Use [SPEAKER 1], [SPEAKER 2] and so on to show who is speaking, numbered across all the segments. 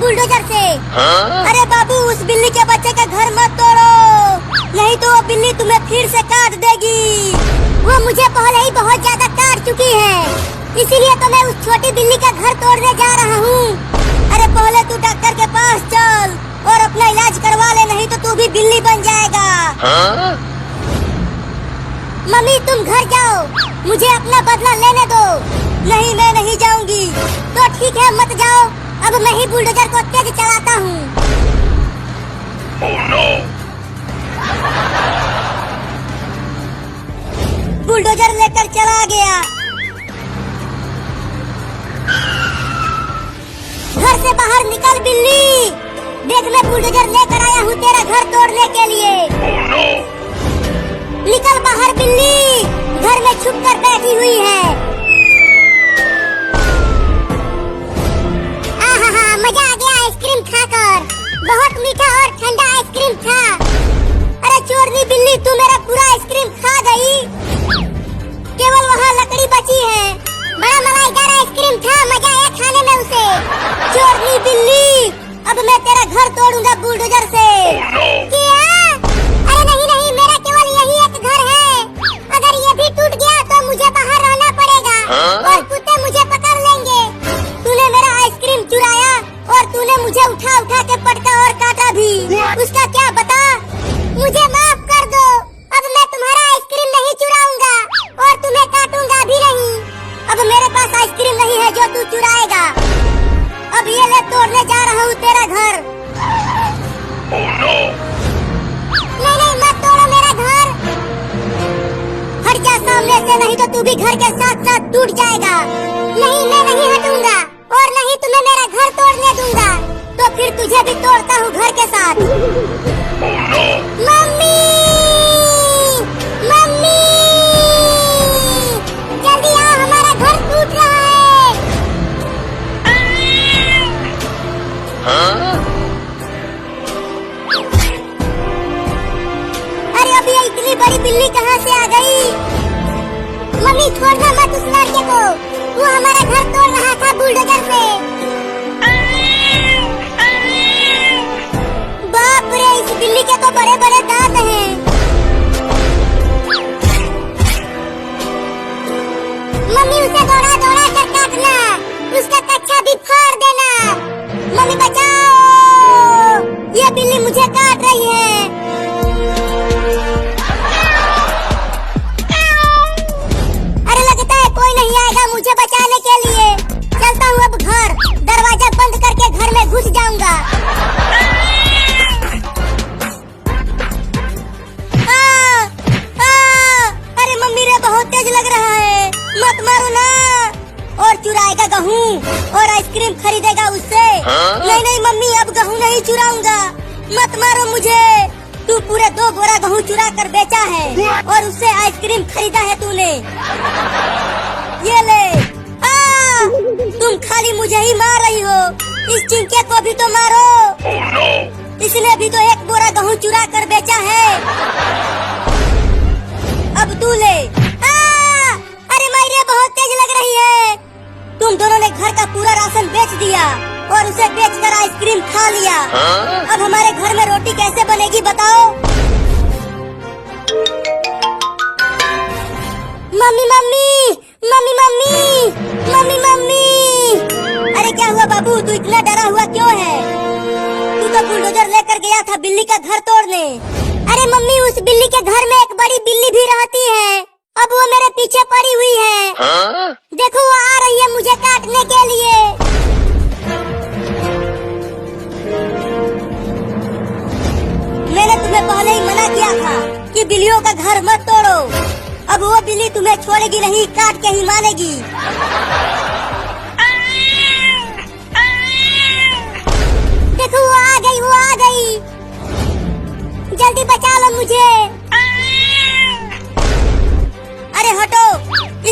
[SPEAKER 1] Bulldozer से। अरे बाबू, उस बिल्ली के बच्चे का घर मत तोड़ो, नहीं तो वो बिल्ली तुम्हें फिर से काट देगी। वो मुझे पहले ही बहुत ज्यादा काट चुकी है, इसीलिए तो मैं उस छोटी बिल्ली का घर तोड़ने जा रहा हूँ। अरे पहले तू डॉक्टर के पास चल और अपना इलाज करवा ले, नहीं तो तू भी बिल्ली बन जाएगा। मम्मी तुम घर जाओ, मुझे अपना बदला लेने दो। नहीं, मैं नहीं जाऊंगी। तो ठीक है, मत जाओ, अब मैं ही बुलडोजर को तेज चलाता हूँ।
[SPEAKER 2] Oh, no!
[SPEAKER 1] बुलडोजर लेकर चला गया। घर से बाहर निकल बिल्ली, देख मैं बुलडोजर लेकर आया हूँ तेरा घर तोड़ने के लिए।
[SPEAKER 2] Oh, no!
[SPEAKER 1] निकल बाहर बिल्ली, घर में छुप कर बैठी हुई है। आहा, मजा आ गया आइसक्रीम खाकर, बहुत मीठा और ठंडा आइसक्रीम था। अरे चोरनी बिल्ली, तू मेरा पूरा आइसक्रीम खा गई, केवल वहाँ लकड़ी बची है। बड़ा मलाईदार आइसक्रीम था, मजा आया खाने में उसे। चोरनी बिल्ली, अब मैं तेरा घर तोड़ूंगा बुलडोजर से। क्या? अरे नहीं नहीं, मेरा केवल यही एक घर है, अगर ये भी टूट गया तो मुझे बाहर रहना पड़ेगा और कुत्ते मुझे पकड़ लेंगे। तूने मेरा आइसक्रीम चुराया और तूने मुझे उठा उठा के पटका और काटा भी, उसका क्या बता? मुझे माफ कर दो, अब मैं तुम्हारा आइसक्रीम नहीं चुराऊंगा और तुम्हें काटूंगा भी नहीं। अब मेरे पास आइसक्रीम नहीं है जो तू चुराएगा। अब ये ले, तोड़ने जा रहा हूँ तेरा घर।
[SPEAKER 2] Oh, no!
[SPEAKER 1] नहीं नहीं, मत तोड़ो मेरा घर, हट जा सामने से, नहीं तो तू भी घर के साथ साथ टूट जाएगा। नहीं, मैं नहीं हटूंगा और नहीं तुम्हें मेरा घर तोड़ने दूंगा, तो फिर तुझे भी तोड़ता हूँ घर के साथ।
[SPEAKER 2] Oh, no!
[SPEAKER 1] मम्मी, मम्मी, जल्दी आओ, हमारा घर टूट रहा है। अरे अभी ये इतनी बड़ी बिल्ली कहाँ से आ गई? मम्मी छोड़ना मत उस लड़के को, वो हमारा घर तोड़ रहा था बुलडोजर से। बाप रे, इस बिल्ली के तो बड़े बड़े दांत हैं। मम्मी उसे दौड़ा दौड़ा कर काटना, उसका कच्चा भी फाड़ देना। मम्मी बचाओ, ये बिल्ली मुझे काट रही है। अरे लगता है कोई नहीं आएगा मुझे बचाने के लिए। चलता हूँ अब घर, दरवाजा बंद करके घर में घुस जाऊंगा। अरे मम्मी रे, बहुत तेज लग रहा है, मत मारो ना। और चुराएगा गेहूँ और आइसक्रीम खरीदेगा उससे। नहीं नहीं मम्मी, अब गेहूँ नहीं चुराऊंगा, मत मारो मुझे। तू पूरे 2 बोरा गेहूँ चुरा कर बेचा है और उससे आइसक्रीम खरीदा है तूने। ये ले, तुम खाली मुझे ही मार रही हो, इस चिंके को भी तो मारो।
[SPEAKER 2] Oh, no!
[SPEAKER 1] इसने भी तो 1 बोरा गेहूँ चुरा कर बेचा है। अब तू ले। अरे मायरे, बहुत तेज लग रही है। तुम दोनों ने घर का पूरा राशन बेच दिया और उसे बेचकर आइसक्रीम खा लिया। अब हमारे घर में रोटी कैसे बनेगी बताओ? Mummy mummy, mummy mummy, mummy mummy. अरे क्या हुआ बाबू, तू इतना डरा हुआ क्यों है? तू तो बुलडोजर लेकर गया था बिल्ली का घर तोड़ने। अरे मम्मी, उस बिल्ली के घर में एक बड़ी बिल्ली भी रहती है, अब वो मेरे पीछे पड़ी हुई है। देखो वो आ रही है मुझे काटने के लिए। मैंने तुम्हें पहले ही मना किया था कि बिल्लियों का घर मत तोड़ो। अब वो बिल्ली तुम्हें छोड़ेगी नहीं, काट के ही मानेगी। देखो वो आ गई, वो आ गई, जल्दी बचा लो मुझे। अरे हटो,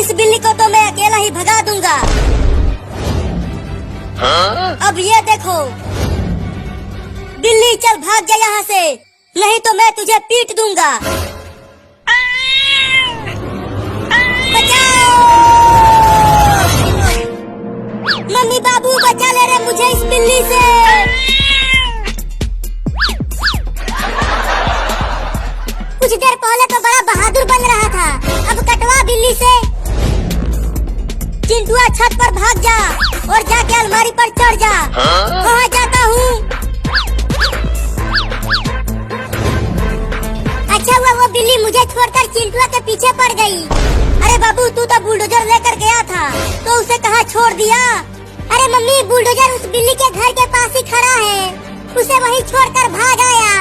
[SPEAKER 1] इस बिल्ली को तो मैं अकेला ही भगा दूंगा। अब ये देखो, बिल्ली चल भाग जा यहाँ से, नहीं तो मैं तुझे पीट दूंगा। बचाओ! मम्मी बाबू बचा ले रहे मुझे इस बिल्ली से। छत पर भाग जा और जाके अलमारी पर चढ़ जा। वहाँ जाता हूँ। अच्छा हुआ वो बिल्ली मुझे छोड़कर चिंटुआ के पीछे पड़ गई। अरे बाबू तू तो बुलडोजर लेकर गया था तो उसे कहाँ छोड़ दिया? अरे मम्मी बुलडोजर उस बिल्ली के घर के पास ही खड़ा है, उसे वहीं छोड़कर भाग आया।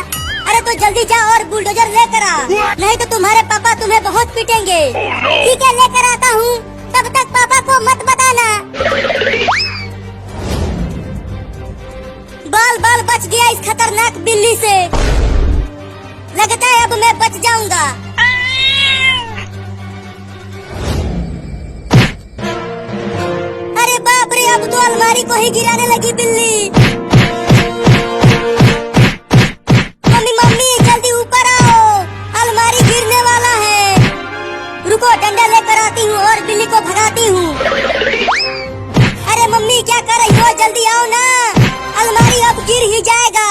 [SPEAKER 1] अरे तो जल्दी जा और बुलडोजर लेकर आ, नहीं तो तुम्हारे पापा तुम्हें बहुत पीटेंगे। ठीक है लेकर आता हूँ, तब तक पापा को मत बताना। बाल बाल बच गया इस खतरनाक बिल्ली से, लगता है अब मैं बच जाऊंगा। अरे बाप रे अब तो अलमारी को ही गिराने लगी बिल्ली। मम्मी मम्मी जल्दी ऊपर आओ, अलमारी गिरने वाला है। रुको डंडा लेकर आती हूँ और बिल्ली को भगाती हूँ। अरे मम्मी क्या कर रही हो, जल्दी आओ ना, अलमारी अब गिर ही जाएगा।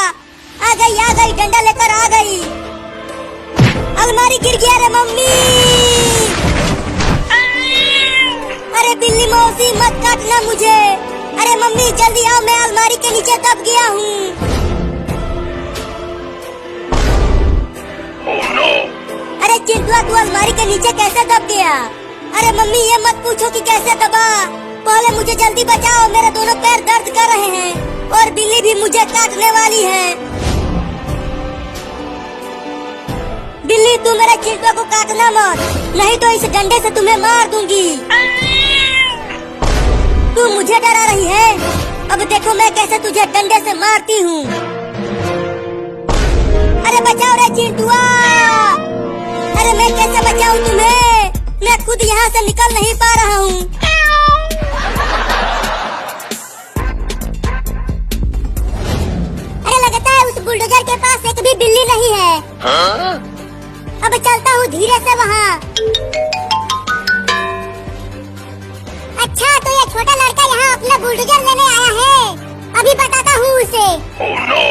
[SPEAKER 1] आ गई डंडा लेकर आ गई। अलमारी गिर गया रे मम्मी। अरे बिल्ली मौसी मत काटना मुझे। अरे मम्मी जल्दी आओ, मैं अलमारी के नीचे दब गया हूँ।
[SPEAKER 2] Oh no!
[SPEAKER 1] अरे चिंटुआ तू अलमारी के नीचे कैसे दब गया? अरे मम्मी ये मत पूछो कि कैसे दबा, पहले मुझे जल्दी बचाओ, मेरे दोनों पैर दर्द कर रहे हैं और बिल्ली भी मुझे काटने वाली है। बिल्ली तू मेरे चिंटुआ को काटना मत, नहीं तो इस डंडे से तुम्हें मार दूंगी। तू मुझे डरा रही है, अब देखो मैं कैसे तुझे डंडे से मारती हूँ। अरे बचाओ रे चिंटुआ। अरे मैं कैसे बचाऊं तुम्हें, मैं खुद यहाँ से निकल नहीं पा रहा हूँ। अरे लगता है उस बुलडोजर के पास एक भी बिल्ली नहीं है। अब चलता हूँ धीरे से वहाँ। अच्छा तो ये छोटा लड़का यहाँ अपना बुलडोजर लेने आया है, अभी बताता हूँ उसे।
[SPEAKER 2] Oh no!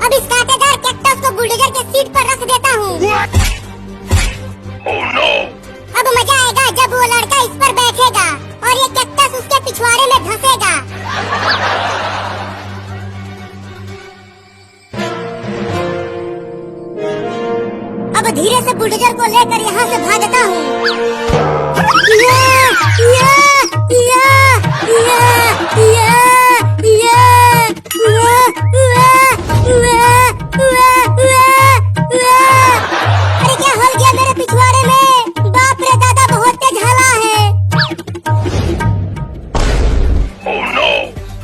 [SPEAKER 1] अब इस कांटेदार कैक्टस को बुलडोजर के सीट पर रख देता हूँ।
[SPEAKER 2] Oh no!
[SPEAKER 1] अब मजा आएगा जब वो लड़का इस पर बैठेगा और ये कैक्टस उसके पिछवाड़े में धंसेगा। अब धीरे से बुलडोजर को लेकर यहाँ से भागता हूँ। अरे क्या हल गया मेरे पिछवाड़े में, बाप रे दादा बहुत तेज हला है।
[SPEAKER 2] Oh no!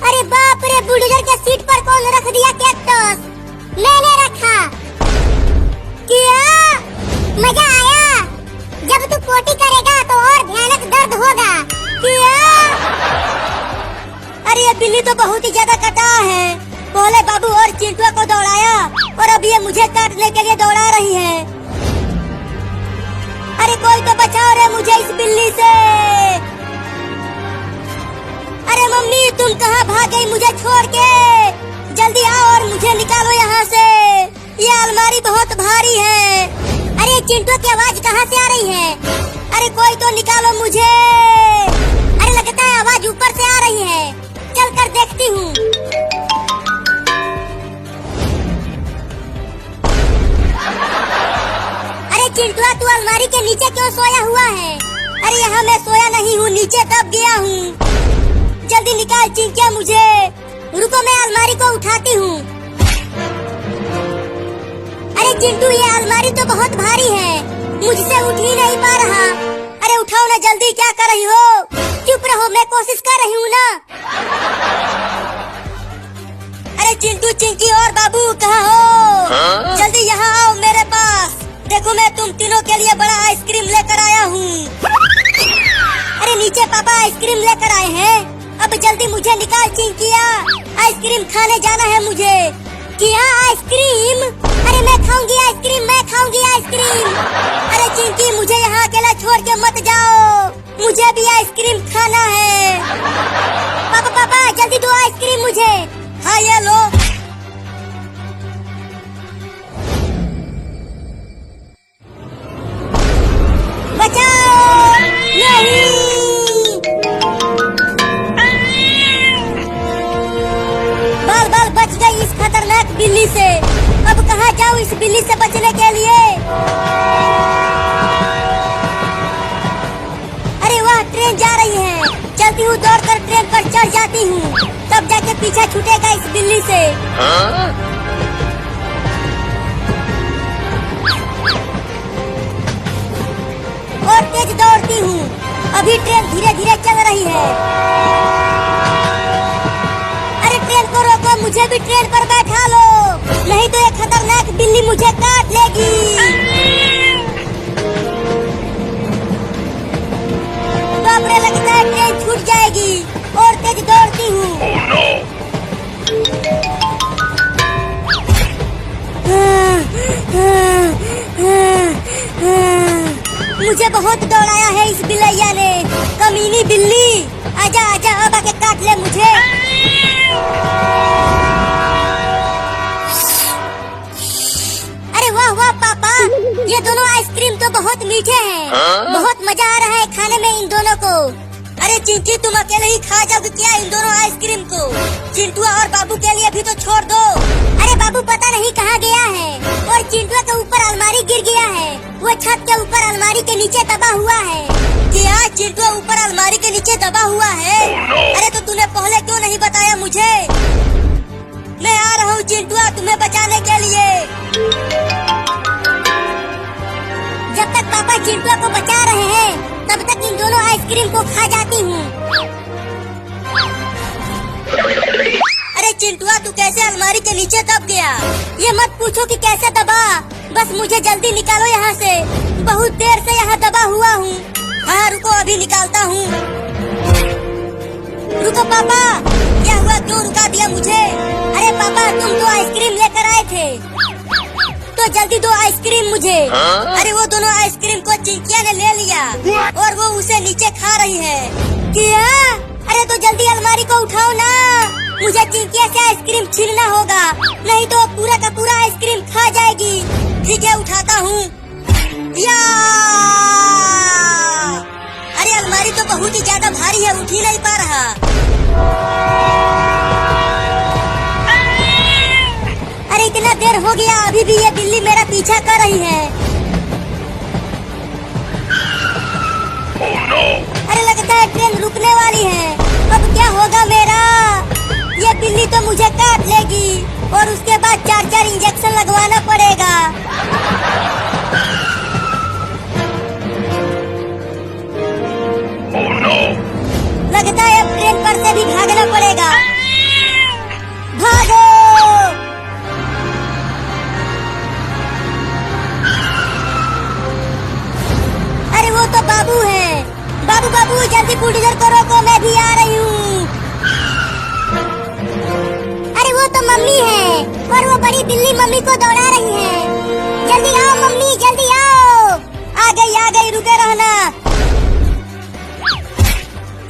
[SPEAKER 1] अरे बाप रे बुलडोजर के सीट पर कौन रख दिया कैक्टस? मैंने रखा। क्या मजा आया, जब तू पोटी करेगा तो और भयानक दर्द होगा। क्या अरे ये बिल्ली तो बहुत ही ज्यादा कटा है, पहले बाबू और चिंटुआ को दौड़ाया और अब ये मुझे काटने के लिए दौड़ा रही है। अरे कोई तो बचाओ रे मुझे इस बिल्ली से। अरे मम्मी तुम कहाँ भाग गई मुझे छोड़ के, जल्दी आओ और मुझे निकालो यहाँ से, ये अलमारी बहुत भारी है। अरे चिंटू की आवाज कहाँ से आ रही है? अरे कोई तो निकालो मुझे। अरे लगता है आवाज ऊपर से आ रही है, चल कर देखती हूँ। अरे चिंटुआ तू अलमारी के नीचे क्यों सोया हुआ है? अरे यहाँ मैं सोया नहीं हूँ, नीचे दब गया हूँ, जल्दी निकाल चिंकिया मुझे। रुको मैं अलमारी को उठाती हूँ। अरे चिंटू ये अलमारी तो बहुत भारी है, मुझसे उठ ही नहीं पा रहा। अरे उठाओ ना जल्दी, क्या कर रही हो? चुप रहो, मैं कोशिश कर रही हूँ ना। अरे चिंटू चिंकी और बाबू कहाँ हो? जल्दी यहाँ आओ मेरे पास, देखो मैं तुम तीनों के लिए बड़ा आइसक्रीम लेकर आया हूँ। अरे नीचे पापा आइसक्रीम लेकर आए हैं, अब जल्दी मुझे निकाल चिंकिया, आइसक्रीम खाने जाना है मुझे। क्या आइसक्रीम? अरे मैं खाऊंगी आइसक्रीम, मैं खाऊंगी आइसक्रीम। अरे चिंकी मुझे यहाँ अकेला छोड़ के मत जाओ, मुझे भी आइसक्रीम खाना है। पापा पापा जल्दी दो आइसक्रीम मुझे। हाँ ये लो। बिल्ली से बचने के लिए। अरे वाह, ट्रेन जा रही है। चलती हूँ, दौड़कर ट्रेन पर चढ़ जाती हूँ, तब जाके पीछा छूटेगा इस बिल्ली से। और तेज दौड़ती हूँ। अभी ट्रेन धीरे धीरे चल रही है। अरे ट्रेन को रोको, मुझे भी ट्रेन पर बैठा लो, नहीं तो ये खतरनाक बिल्ली मुझे काट लेगी। बाप रे, लगता है ट्रेन छूट जाएगी। और तेज दौड़ती हूँ।
[SPEAKER 2] Oh no!
[SPEAKER 1] मुझे बहुत दौड़ाया है इस बिलैया ने। कमीनी बिल्ली, आजा आजा, अब आके काट ले मुझे। अरे वाह वाह पापा, ये दोनों आइसक्रीम तो बहुत मीठे हैं। बहुत मजा आ रहा है खाने में इन दोनों को। अरे चिंकी, तुम अकेले ही खा जाओगे क्या इन दोनों आइसक्रीम को? चिंटुआ और बाबू के लिए भी तो छोड़ दो। अरे बाबू पता नहीं कहाँ गया है। और चिंटुआ के ऊपर अलमारी गिर गया है। वो छत के ऊपर अलमारी के नीचे दबा हुआ है। क्या चिंटुआ ऊपर अलमारी के नीचे दबा हुआ है? अरे तो तूने पहले क्यों नहीं बताया मुझे? मैं आ रहा हूँ चिंटुआ, तुम्हें बचाने के लिए। जब तक पापा चिंटुआ को बचा रहे हैं, तब तक इन दोनों आइसक्रीम को खा जाती हूँ। अरे चिंटुआ, तू कैसे अलमारी के नीचे दब गया? ये मत पूछो कि कैसे दबा, बस मुझे जल्दी निकालो यहाँ से। बहुत देर से यहाँ दबा हुआ हूँ। हाँ रुको, अभी निकालता हूँ। रुको पापा, क्या हुआ, क्यों रुका दिया मुझे? अरे पापा, तुम तो आइसक्रीम लेकर आए थे, तो जल्दी दो आइसक्रीम मुझे। अरे वो दोनों आइसक्रीम को चिंकिया ने ले लिया और वो उसे नीचे खा रही है। क्या? अरे तो जल्दी अलमारी को उठाओ ना, मुझे चिंकिया से आइसक्रीम छीनना होगा, नहीं तो पूरा का पूरा आइसक्रीम खा जाएगी। ठीक है, उठाता हूँ। या! अरे अलमारी तो बहुत ही ज्यादा भारी है, उठ ही नहीं पा रहा। अरे इतना देर हो गया, अभी भी ये बिल्ली मेरा पीछा कर रही है।
[SPEAKER 2] Oh no!
[SPEAKER 1] अरे लगता है ट्रेन रुकने वाली है। अब क्या होगा मेरा? ये बिल्ली तो मुझे काट लेगी और उसके बाद 4-4 इंजेक्शन लगवाना पड़ेगा।
[SPEAKER 2] Oh no!
[SPEAKER 1] लगता है अब ट्रेन पर से भी भागना पड़ेगा। भागो! अरे वो तो बाबू है। बाबू बाबू, जल्दी बुलडोजर को रोको, मैं भी आ रही हूँ। अरे वो तो मम्मी है और वो बड़ी बिल्ली मम्मी को दौड़ा रही है। जल्दी आओ मम्मी, जल्दी आओ। आ गई, रुके रहना।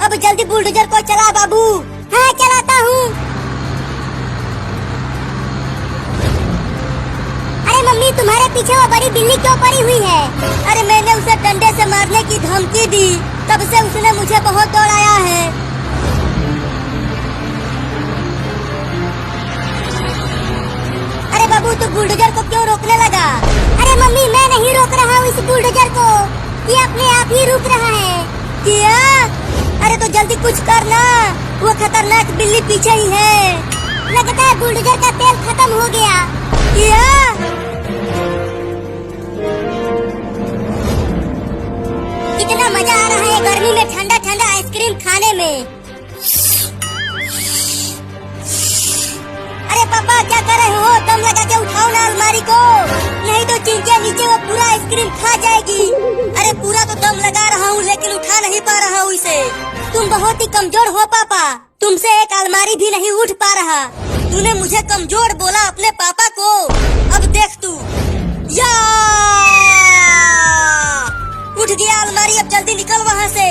[SPEAKER 1] अब जल्दी बुलडोजर को चला बाबू। हाँ चलाता हूँ। अरे मम्मी, तुम्हारे पीछे वो बड़ी बिल्ली क्यों पड़ी हुई है? अरे मैंने उसे डंडे से मारने की धमकी दी, तब से उसने मुझे बहुत दौड़ाया है। अरे बाबू, तू बुलडोजर को क्यों रोकने लगा? अरे मम्मी, मैं नहीं रोक रहा हूँ इस बुलडोजर को, ये अपने आप ही रुक रहा है। क्या? अरे तो जल्दी कुछ करना, वो खतरनाक बिल्ली पीछे ही है। लगता है बुलडोजर का तेल खत्म हो गया। क्या? कितना मजा आ रहा है गर्मी में ठंडा ठंडा आइसक्रीम खाने में। अरे पापा, क्या कर रहे हो? दम लगा के उठाओ ना अलमारी को, नहीं तो चिंकिया नीचे वो पूरा आइसक्रीम खा जाएगी। अरे पूरा तो दम लगा रहा हूँ, लेकिन उठा नहीं पा रहा हूँ इसे। तुम बहुत ही कमजोर हो पापा, तुमसे एक अलमारी भी नहीं उठ पा रहा। तूने मुझे कमजोर बोला अपने पापा को, अब देख तू। या! उठ गया अलमारी, अब जल्दी निकल वहाँ से।